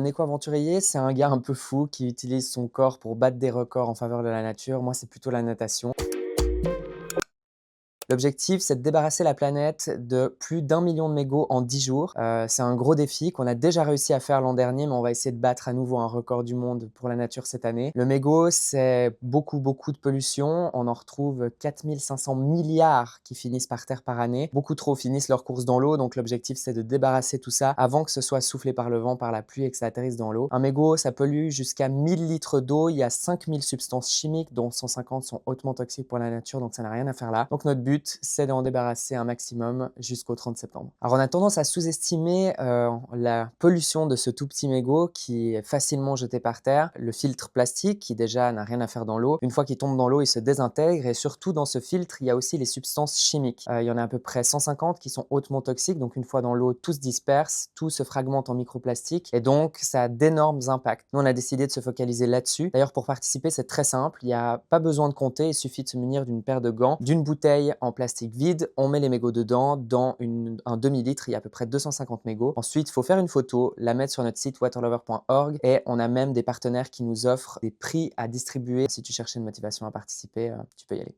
éco-aventurier, c'est un gars un peu fou qui utilise son corps pour battre des records en faveur de la nature. Moi, c'est plutôt la natation. L'objectif, c'est de débarrasser la planète de plus d'1 million de mégots en 10 jours. C'est un gros défi qu'on a déjà réussi à faire l'an dernier, mais on va essayer de battre à nouveau un record du monde pour la nature cette année. Le mégot, c'est beaucoup, beaucoup de pollution. On en retrouve 4 500 milliards qui finissent par terre par année. Beaucoup trop finissent leur course dans l'eau, donc l'objectif, c'est de débarrasser tout ça avant que ce soit soufflé par le vent, par la pluie et que ça atterrisse dans l'eau. Un mégot, ça pollue jusqu'à 1000 litres d'eau. Il y a 5000 substances chimiques, dont 150 sont hautement toxiques pour la nature, donc ça n'a rien à faire là. Donc notre but, c'est d'en débarrasser un maximum jusqu'au 30 septembre. Alors on a tendance à sous-estimer la pollution de ce tout petit mégot qui est facilement jeté par terre. Le filtre plastique qui déjà n'a rien à faire dans l'eau. Une fois qu'il tombe dans l'eau, il se désintègre et surtout dans ce filtre, il y a aussi les substances chimiques. Il y en a à peu près 150 qui sont hautement toxiques, donc une fois dans l'eau, tout se disperse, tout se fragmente en microplastiques et donc ça a d'énormes impacts. Nous, on a décidé de se focaliser là-dessus. D'ailleurs, pour participer, c'est très simple. Il n'y a pas besoin de compter, il suffit de se munir d'une paire de gants, d'une bouteille en plastique vide, on met les mégots dedans, dans un demi-litre, il y a à peu près 250 mégots. Ensuite, il faut faire une photo, la mettre sur notre site waterlover.org et on a même des partenaires qui nous offrent des prix à distribuer. Si tu cherchais une motivation à participer, tu peux y aller.